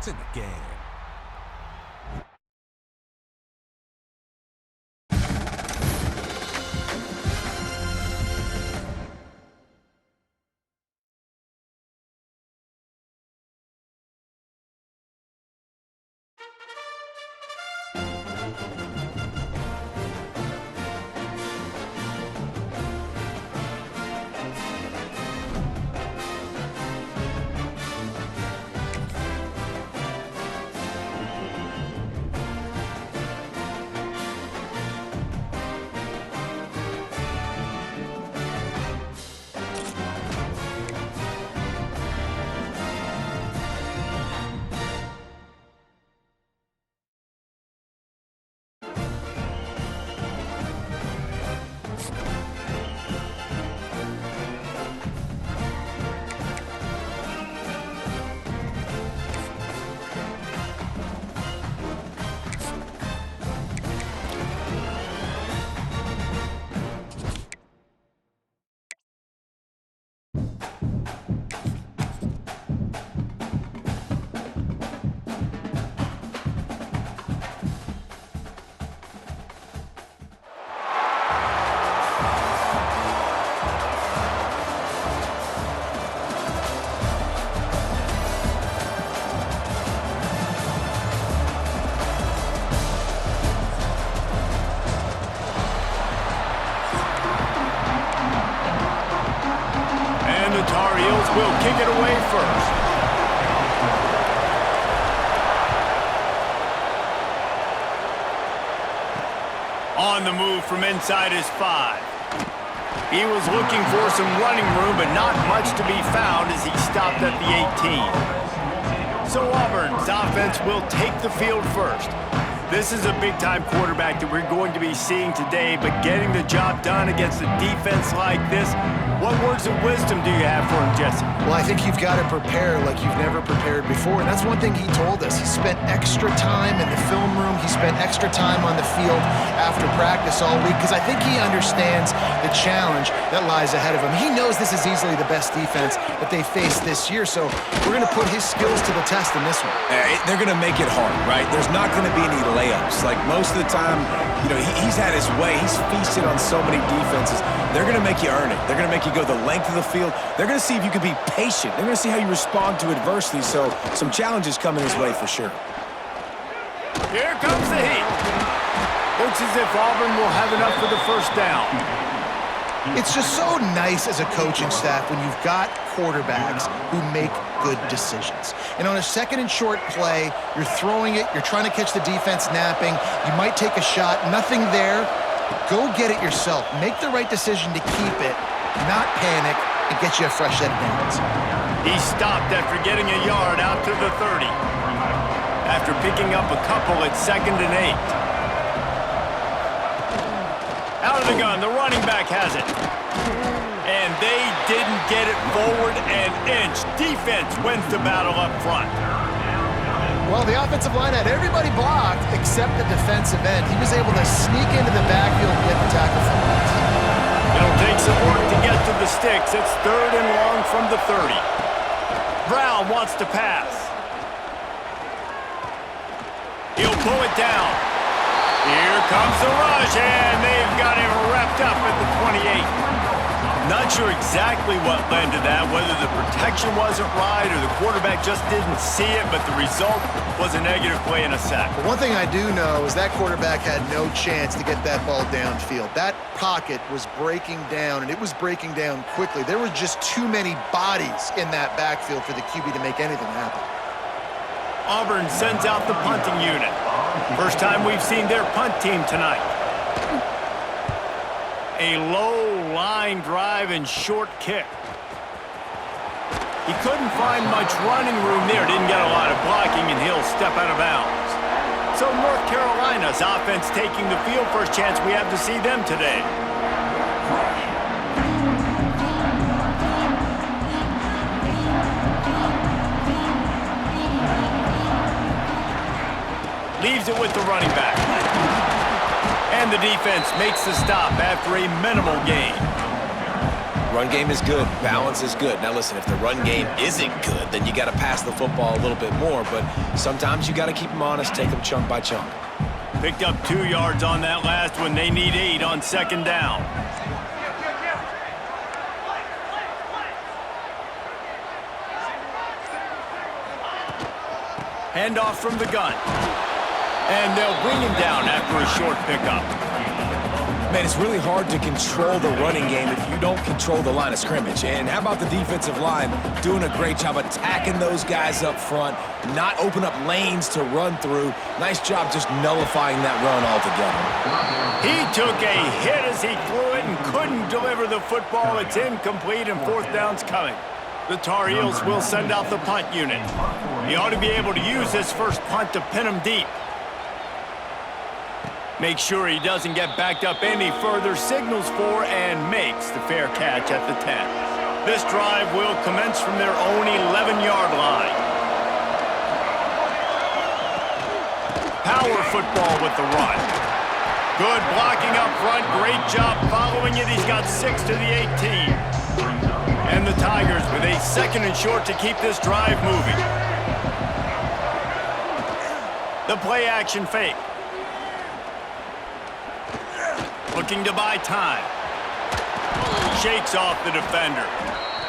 points in the game. Will kick it away first. On the move from inside his 5. He was looking for some running room, but not much to be found as he stopped at the 18. So Auburn's offense will take the field first. This is a big-time quarterback that we're going to be seeing today, but getting the job done against a defense like this, what words of wisdom do you have for him, Jesse? Well, I think you've got to prepare like you've never prepared before, and that's one thing he told us. He spent extra time in the film room. He spent extra time on the field after practice all week because I think he understands the challenge that lies ahead of him. He knows this is easily the best defense that they face this year, so we're going to put his skills to the test in this one. They're going to make it hard, right? There's not going to be any layups. Like most of the time, you know, he's had his way. He's feasted on so many defenses. They're going to make you earn it. They're going to make you go the length of the field. They're going to see if you can be patient. They're going to see how you respond to adversity. So some challenges coming his way for sure. Here comes the heat. Looks as if Auburn will have enough for the first down. It's just so nice as a coaching staff when you've got quarterbacks who make good decisions. And on a second and short play, you're throwing it, you're trying to catch the defense napping, you might take a shot, nothing there. Go get it yourself. Make the right decision to keep it, not panic, and get you a fresh set of downs. He stopped after getting a yard out to the 30. After picking up a couple at 2nd and 8. Out of the gun, the running back has it. And they didn't get it forward an inch. Defense wins the battle up front. Well, the offensive line had everybody blocked except the defensive end. He was able to sneak into the backfield and get the tackle for loss. It'll take some work to get to the sticks. It's 3rd and long from the 30. Brown wants to pass. He'll pull it down. Here comes the rush, and they've got him wrapped up at the 28. Not sure exactly what led to that, whether the protection wasn't right or the quarterback just didn't see it, but the result was a negative play and a sack. But one thing I do know is that quarterback had no chance to get that ball downfield. That pocket was breaking down, and it was breaking down quickly. There were just too many bodies in that backfield for the QB to make anything happen. Auburn sends out the punting unit. First time we've seen their punt team tonight. A low line drive and short kick. He couldn't find much running room there. Didn't get a lot of blocking, and he'll step out of bounds. So North Carolina's offense taking the field. First chance we have to see them today. Leaves it with the running back. And the defense makes the stop after a minimal gain. Run game is good. Balance is good. Now, listen, if the run game isn't good, then you got to pass the football a little bit more. But sometimes you got to keep them honest, take them chunk by chunk. Picked up 2 yards on that last one. They need 8 on second down. Handoff from the gun. And they'll bring him down after a short pickup. Man, it's really hard to control the running game if you don't control the line of scrimmage. And how about the defensive line doing a great job attacking those guys up front, not open up lanes to run through. Nice job just nullifying that run altogether. He took a hit as he threw it and couldn't deliver the football. It's incomplete and 4th down's coming. The Tar Heels will send out the punt unit. He ought to be able to use this first punt to pin him deep. Make sure he doesn't get backed up any further, signals for and makes the fair catch at the 10. This drive will commence from their own 11-yard line. Power football with the run. Good blocking up front, great job following it. He's got 6 to the 18. And the Tigers with a 2nd and short to keep this drive moving. The play action fake. Looking to buy time. Shakes off the defender.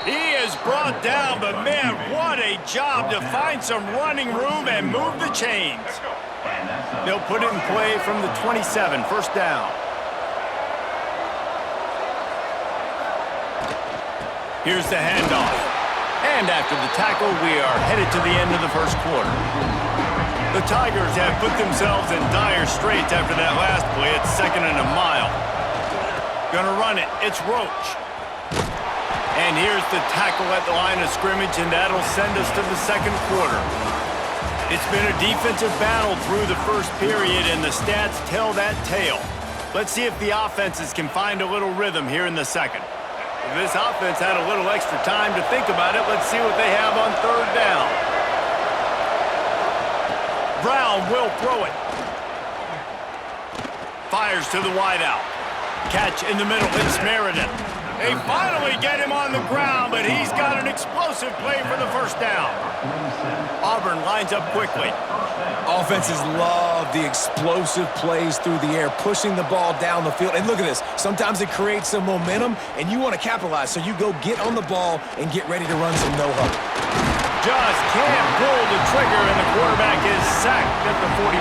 He is brought down, but man, what a job to find some running room and move the chains. They'll put it in play from the 27, 1st down. Here's the handoff. And after the tackle, we are headed to the end of the 1st quarter. The Tigers have put themselves in dire straits after that last play. It's 2nd and a mile. Gonna run it. It's Roach. And here's the tackle at the line of scrimmage, and that'll send us to the 2nd quarter. It's been a defensive battle through the 1st period, and the stats tell that tale. Let's see if the offenses can find a little rhythm here in the 2nd. If this offense had a little extra time to think about it, let's see what they have on 3rd down. Brown will throw it. Fires to the wideout. Catch in the middle. It's Meredith. They finally get him on the ground, but he's got an explosive play for the 1st down. Auburn lines up quickly. Offenses love the explosive plays through the air, pushing the ball down the field. And look at this. Sometimes it creates some momentum, and you want to capitalize. So you go get on the ball and get ready to run some no-huddle. Just can't pull the trigger, and the quarterback is sacked at the 41.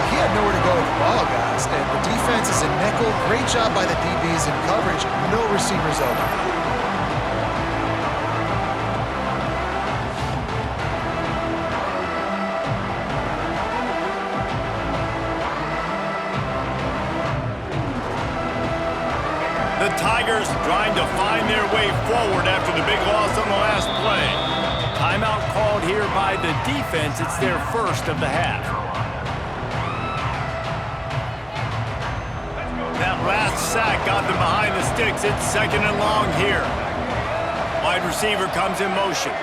He had nowhere to go with the ball, guys. And the defense is in nickel. Great job by the DBs in coverage. No receivers open. The Tigers trying to find their way forward after the big loss on the last play. Timeout called here by the defense. It's their 1st of the half. That last sack got them behind the sticks. It's 2nd and long here. Wide receiver comes in motion.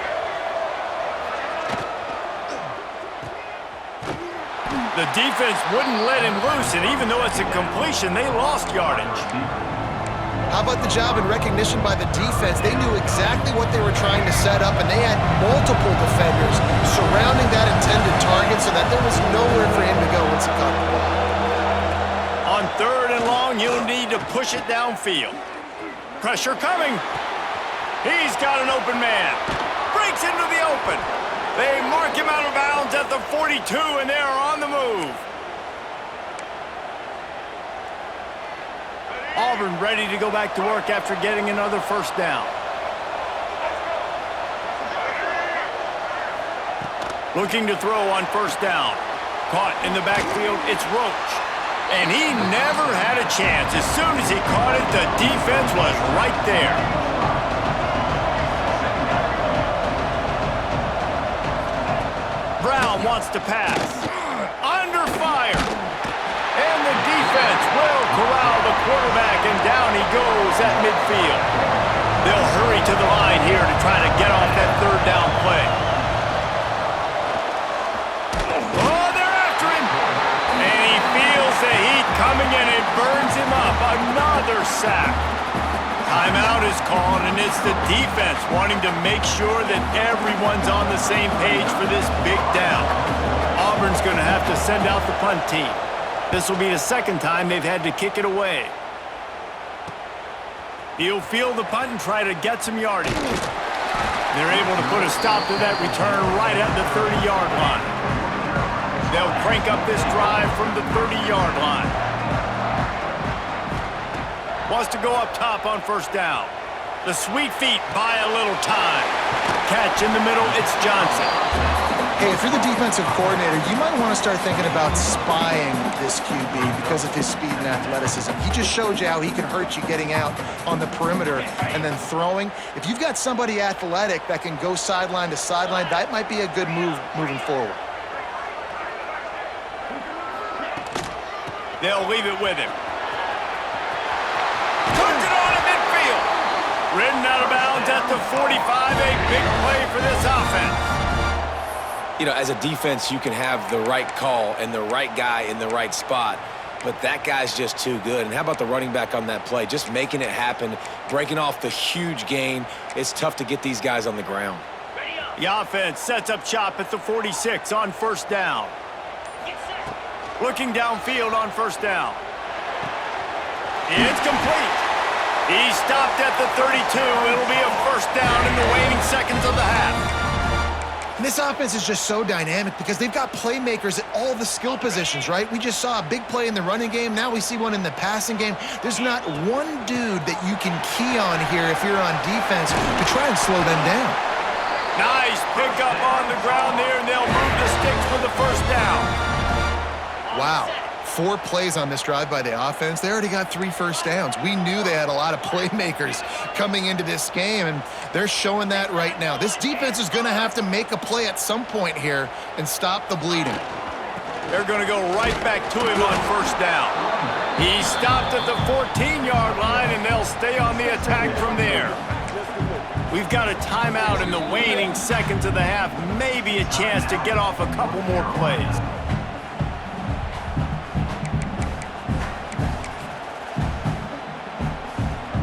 The defense wouldn't let him loose, and even though it's a completion, they lost yardage. How about the job and recognition by the defense? They knew exactly what they were trying to set up, and they had multiple defenders surrounding that intended target so that there was nowhere for him to go once he caught the ball. On 3rd and long, you'll need to push it downfield. Pressure coming. He's got an open man. Breaks into the open. They mark him out of bounds at the 42, and they're on the move. Auburn ready to go back to work after getting another 1st down. Looking to throw on 1st down. Caught in the backfield, it's Roach. And he never had a chance. As soon as he caught it, the defense was right there. Brown wants to pass. Under fire. And the defense will corral the quarterback, and down he goes at midfield. They'll hurry to the line here to try to get off that 3rd down play. Oh, they're after him. And he feels the heat coming in and burns him up. Another sack. Timeout is called, and it's the defense wanting to make sure that everyone's on the same page for this big down. Auburn's going to have to send out the punt team. This will be the second time they've had to kick it away. He'll field the punt and try to get some yardage. They're able to put a stop to that return right at the 30-yard line. They'll crank up this drive from the 30-yard line. Wants to go up top on first down. The sweet feet buy a little time. Catch in the middle, it's Johnson. Hey, if you're the defensive coordinator, you might want to start thinking about spying this QB because of his speed and athleticism. He just showed you how he can hurt you getting out on the perimeter and then throwing. If you've got somebody athletic that can go sideline to sideline, that might be a good move moving forward. They'll leave it with him. Puts it on in midfield. Ridden out of bounds at the 45. A big play for this offense. You know, as a defense, you can have the right call and the right guy in the right spot, but that guy's just too good. And how about the running back on that play? Just making it happen, breaking off the huge gain. It's tough to get these guys on the ground. The offense sets up shop at the 46 on first down. Looking downfield on first down. It's complete. He stopped at the 32. It'll be a first down in the waning seconds of the half. And this offense is just so dynamic because they've got playmakers at all the skill positions, right? We just saw a big play in the running game. Now we see one in the passing game. There's not one dude that you can key on here if you're on defense to try and slow them down. Nice pickup on the ground there, and they'll move the sticks for the first down. Wow. 4 plays on this drive by the offense. They already got 3 first downs. We knew they had a lot of playmakers coming into this game, and they're showing that right now. This defense is going to have to make a play at some point here and stop the bleeding. They're going to go right back to him on first down. He stopped at the 14-yard line, and they'll stay on the attack from there. We've got a timeout in the waning seconds of the half. Maybe a chance to get off a couple more plays.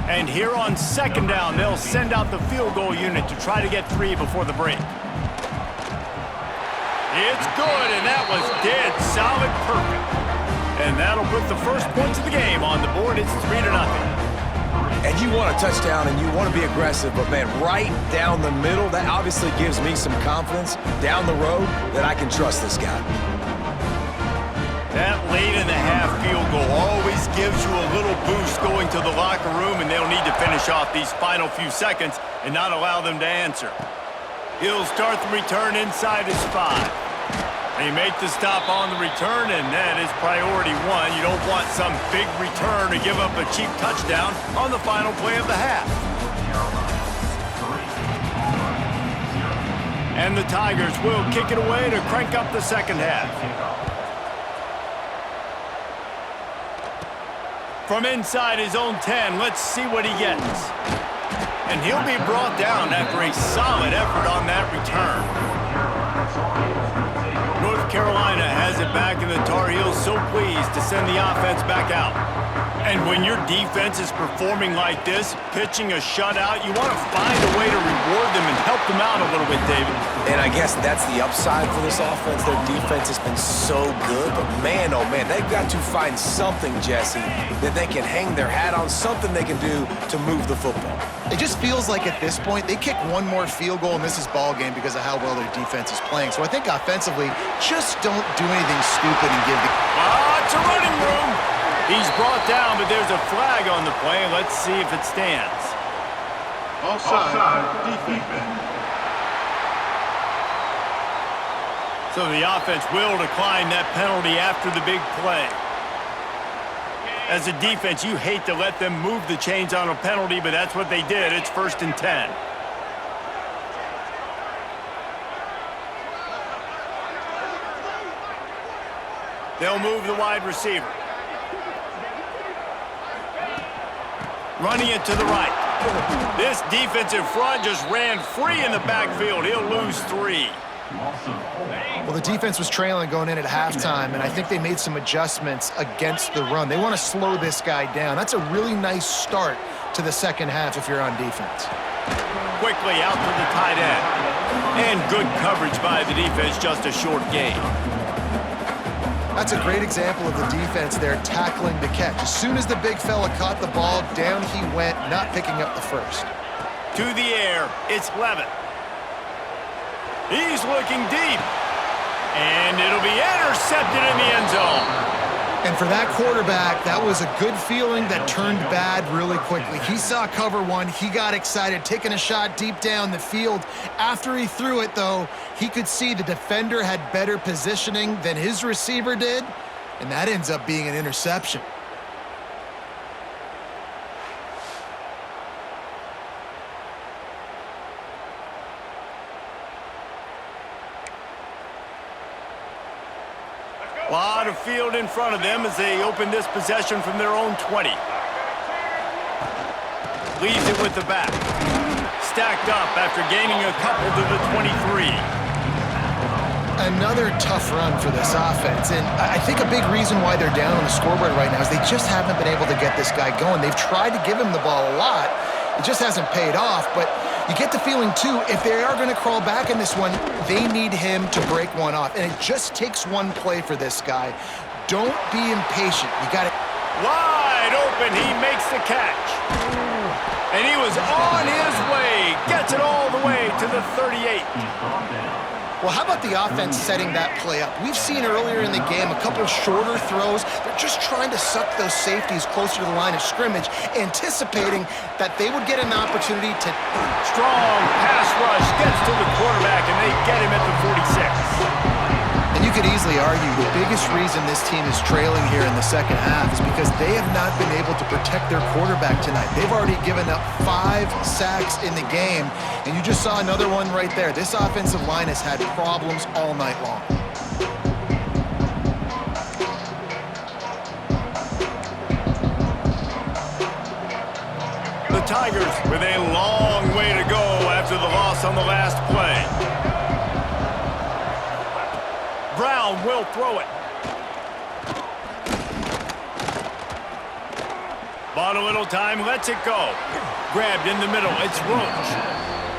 And here on second down, they'll send out the field goal unit to try to get 3 before the break. It's good, and that was dead solid perfect. And that'll put the first points of the game on the board. It's 3-0. And you want a touchdown and you want to be aggressive, but man, right down the middle, that obviously gives me some confidence down the road that I can trust this guy. That late in the half field goal always gives you a little boost going to the locker room, and they'll need to finish off these final few seconds and not allow them to answer. He'll start the return inside his 5. They make the stop on the return, and that is priority 1. You don't want some big return to give up a cheap touchdown on the final play of the half. And the Tigers will kick it away to crank up the second half. From inside his own 10, let's see what he gets. And he'll be brought down after a solid effort on that return. North Carolina has it back, and the Tar Heels so pleased to send the offense back out. And when your defense is performing like this, pitching a shutout, you want to find a way to reward them and help them out a little bit, David. And I guess that's the upside for this offense. Their defense has been so good, but man, oh man, they've got to find something, Jesse, that they can hang their hat on, something they can do to move the football. It just feels like at this point, they kick one more field goal and this is ball game because of how well their defense is playing. So I think offensively, just don't do anything stupid and give the... It's a running room. He's brought down, but there's a flag on the play. Let's see if it stands. Offside, defense. So the offense will decline that penalty after the big play. As a defense, you hate to let them move the chains on a penalty, but that's what they did. It's 1st and 10. They'll move the wide receiver. Running it to the right. This defensive front just ran free in the backfield. He'll lose 3. Well, the defense was trailing going in at halftime, and I think they made some adjustments against the run. They want to slow this guy down. That's a really nice start to the second half if you're on defense. Quickly out to the tight end. And good coverage by the defense, just a short gain. That's a great example of the defense there tackling the catch. As soon as the big fella caught the ball, down he went, not picking up the first. To the air, it's Levitt. He's looking deep. And it'll be intercepted in the end zone. And for that quarterback, that was a good feeling that turned bad really quickly. He saw cover one. He got excited, taking a shot deep down the field. After he threw it, though, he could see the defender had better positioning than his receiver did, and that ends up being an interception. A lot of field in front of them as they open this possession from their own 20. Leaves it with the back. Stacked up after gaining a couple to the 23. Another tough run for this offense, and I think a big reason why they're down on the scoreboard right now is they just haven't been able to get this guy going. They've tried to give him the ball a lot. It just hasn't paid off, but you get the feeling, too, if they are going to crawl back in this one, they need him to break one off. And it just takes one play for this guy. Don't be impatient. You got it. Wide open. He makes the catch. And he was on his way. Gets it all the way to the 38. Well, how about the offense setting that play up? We've seen earlier in the game a couple shorter throws. They're just trying to suck those safeties closer to the line of scrimmage, anticipating that they would get an opportunity to... Strong pass rush gets to the quarterback, and they get him at the 46. And you could easily argue the biggest reason this team is trailing here in the second half is because they have not been able to protect their quarterback tonight. They've already given up 5 sacks in the game, and you just saw another one right there. This offensive line has had problems all night long. The Tigers with a long way to go after the loss on the last play. Brown will throw it. Bought a little time, lets it go. Grabbed in the middle, it's Roach.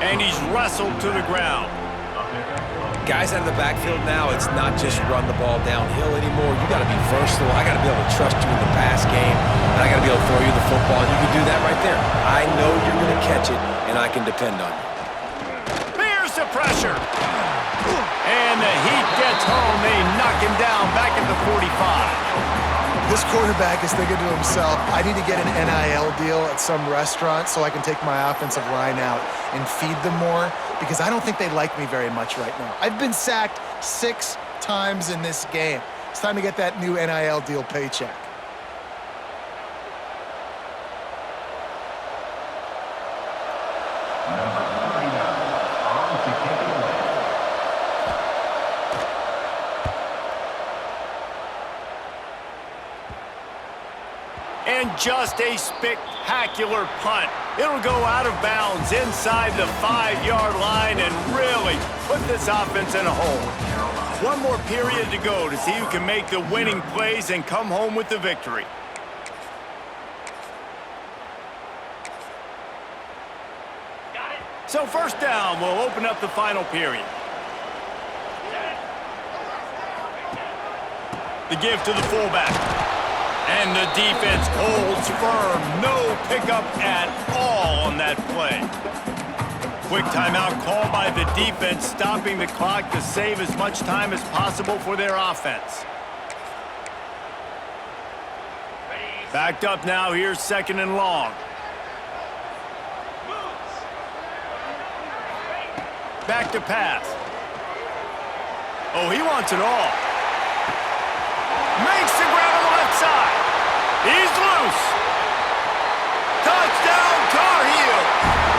And he's wrestled to the ground. Guys out of the backfield now, it's not just run the ball downhill anymore. You got to be versatile. I got to be able to trust you in the pass game, and I got to be able to throw you the football, and you can do that right there. I know you're going to catch it, and I can depend on you. Here's the pressure. And the heat gets home. They knock him down back at the 45. This quarterback is thinking to himself, I need to get an NIL deal at some restaurant so I can take my offensive line out and feed them more, because I don't think they like me very much right now. I've been sacked 6 times in this game. It's time to get that new NIL deal paycheck. And just a spectacular punt. It'll go out of bounds inside the 5-yard line and really put this offense in a hole. One more period to go to see who can make the winning plays and come home with the victory. So first down will open up the final period. The give to the fullback. And the defense holds firm. No pickup at all on that play. Quick timeout called by the defense, stopping the clock to save as much time as possible for their offense. Backed up now, here's second and long. Back to pass. Oh, he wants it all. Makes the grab on the left side. He's loose. Touchdown, Tar Heels.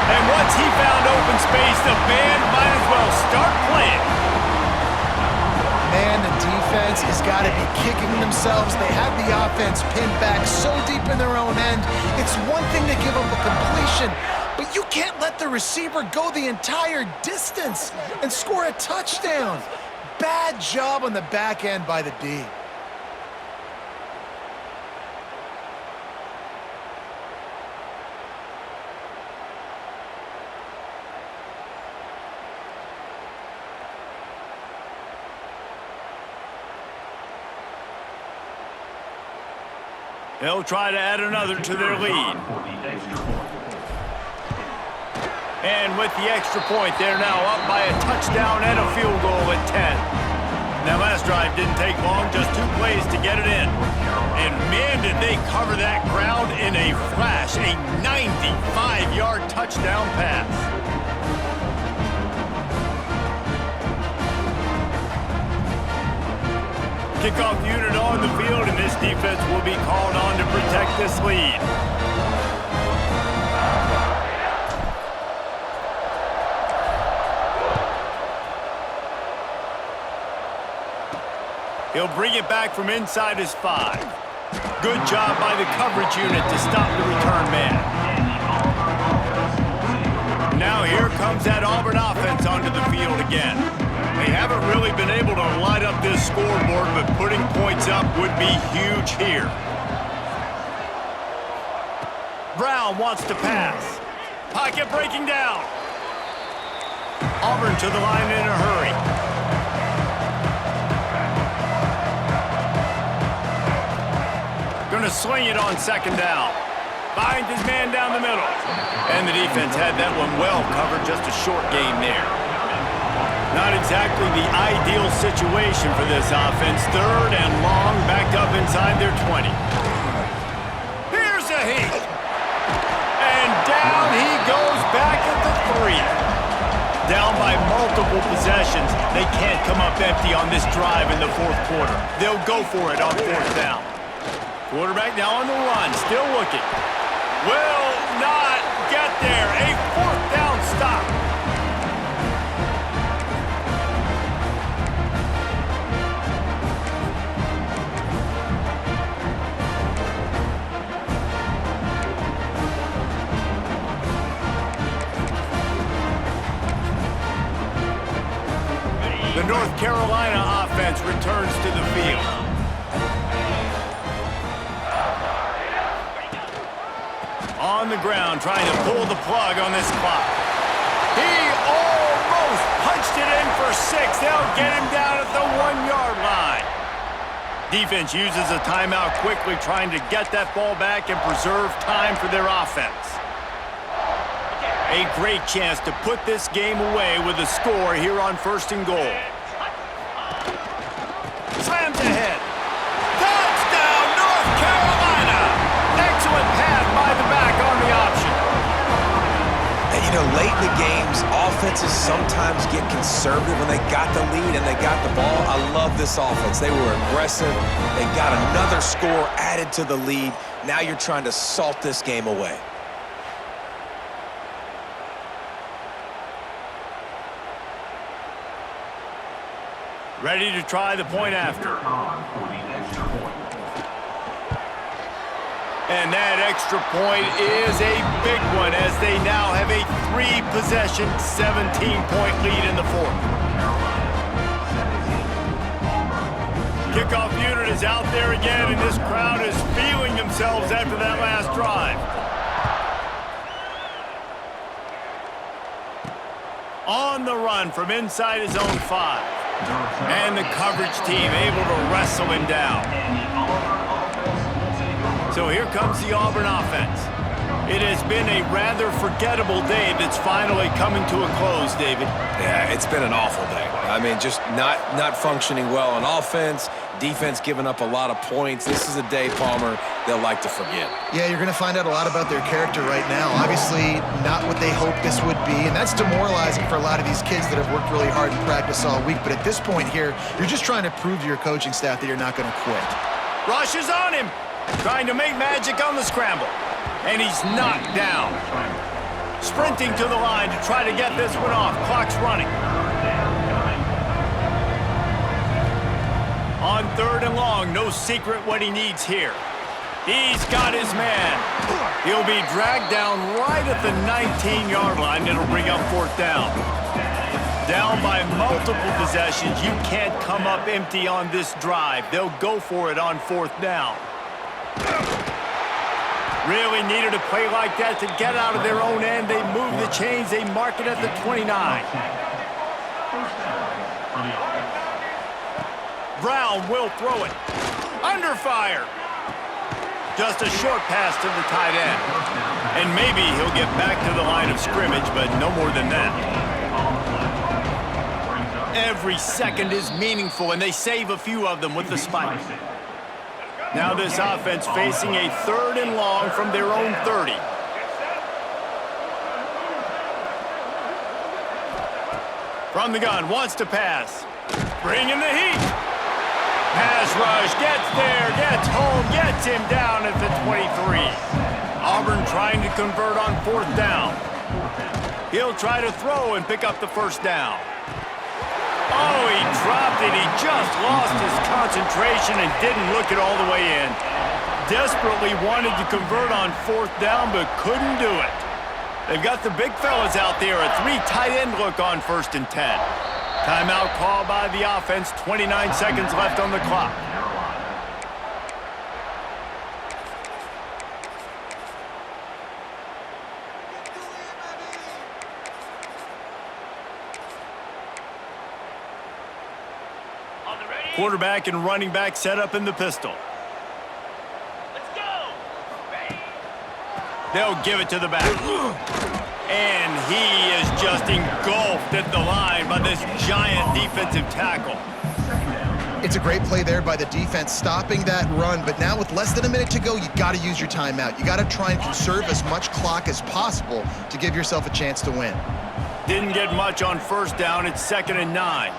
And once he found open space, the band might as well start playing. Man, the defense has got to be kicking themselves. They have the offense pinned back so deep in their own end. It's one thing to give up a completion, but But you can't let the receiver go the entire distance and score a touchdown. Bad job on the back end by the D. They'll try to add another to their lead. And with the extra point, they're now up by a touchdown and a field goal at 10. That last drive didn't take long, just 2 plays to get it in. And man, did they cover that ground in a flash, a 95-yard touchdown pass. Kickoff unit on the field, and this defense will be called on to protect this lead. He'll bring it back from inside his 5. Good job by the coverage unit to stop the return man. Now here comes that Auburn offense onto the field again. They haven't really been able to light up this scoreboard, but putting points up would be huge here. Brown wants to pass. Pocket breaking down. Auburn to the line in a hurry. Going to swing it on 2nd down. Finds his man down the middle. And the defense had that one well covered, just a short gain there. Not exactly the ideal situation for this offense. 3rd and long, backed up inside their 20. Here's a heat. And down he goes back at the 3. Down by multiple possessions. They can't come up empty on this drive in the 4th quarter. They'll go for it on 4th down. Quarterback now on the run, still looking. Will not get there. A 4th down stop. The North Carolina offense returns to the field. On the ground, trying to pull the plug on this clock. He almost punched it in for 6. They'll get him down at the 1-yard line. Defense uses a timeout quickly, trying to get that ball back and preserve time for their offense. A great chance to put this game away with a score here on 1st and goal. Slams ahead. Touchdown, North Carolina! Excellent pass by the back on the option. And you know, late in the games, offenses sometimes get conservative when they got the lead and they got the ball. I love this offense. They were aggressive. They got another score added to the lead. Now you're trying to salt this game away. Ready to try the point after. And that extra point is a big one as they now have a 3-possession, 17-point lead in the 4th. Kickoff unit is out there again, and this crowd is feeling themselves after that last drive. On the run from inside his own 5. And the coverage team able to wrestle him down. So here comes the Auburn offense. It has been a rather forgettable day that's finally coming to a close, David. Yeah, it's been an awful day. I mean, just not functioning well on offense, defense giving up a lot of points. This is a day, Palmer, they'll like to forget. Yeah, you're going to find out a lot about their character right now. Obviously, not what they hoped this would be, and that's demoralizing for a lot of these kids that have worked really hard in practice all week. But at this point here, you're just trying to prove to your coaching staff that you're not going to quit. Rush is on him, trying to make magic on the scramble. And he's knocked down. Sprinting to the line to try to get this one off. Clock's running. On 3rd and long, no secret what he needs here. He's got his man. He'll be dragged down right at the 19-yard line. It'll bring up fourth down. Down by multiple possessions. You can't come up empty on this drive. They'll go for it on fourth down. Really needed a play like that to get out of their own end. They move the chains. They mark it at the 29. Brown will throw it. Under fire. Just a short pass to the tight end. And maybe he'll get back to the line of scrimmage, but no more than that. Every second is meaningful, and they save a few of them with the spike. Now this offense facing a 3rd and long from their own 30. From the gun, wants to pass. Bring in the heat. Pass rush, gets there, gets home, gets him down at the 23. Auburn trying to convert on fourth down. He'll try to throw and pick up the first down. Oh, he dropped it. He just lost his concentration and didn't look it all the way in. Desperately wanted to convert on fourth down, but couldn't do it. They've got the big fellas out there. A 3 tight end look on 1st and 10. Timeout called by the offense. 29 seconds left on the clock. Quarterback and running back set up in the pistol. Let's go. They'll give it to the back. And he is just engulfed at the line by this giant defensive tackle. It's a great play there by the defense, stopping that run. But now with less than a minute to go, you got to use your timeout. You got to try and conserve as much clock as possible to give yourself a chance to win. Didn't get much on first down. It's 2nd and 9.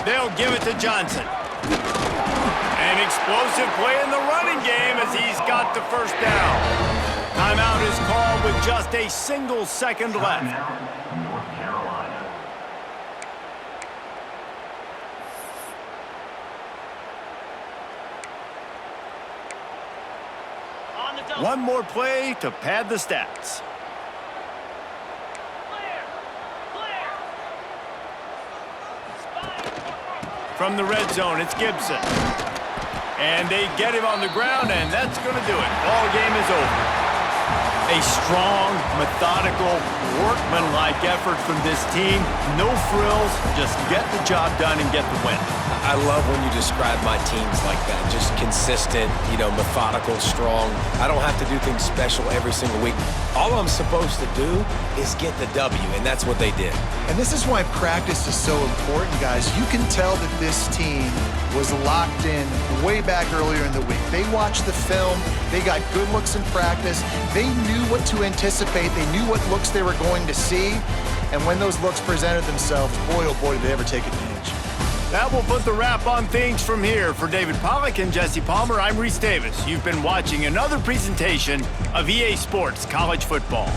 They'll give it to Johnson. An explosive play in the running game as he's got the first down. Timeout is called with just a single second left. One more play to pad the stats. From the red zone, it's Gibson. And they get him on the ground, and that's going to do it. Ball game is over. A strong, methodical, workmanlike effort from this team. No frills, just get the job done and get the win. I love when you describe my teams like that. Just consistent, methodical, strong. I don't have to do things special every single week. All I'm supposed to do is get the W, and that's what they did. And this is why practice is so important, guys. You can tell that this team was locked in way back earlier in the week. They watched the film. They got good looks in practice. They knew what to anticipate. They knew what looks they were going to see. And when those looks presented themselves, boy, oh boy, did they ever take advantage. That will put the wrap on things from here. For David Pollack and Jesse Palmer, I'm Reese Davis. You've been watching another presentation of EA Sports College Football.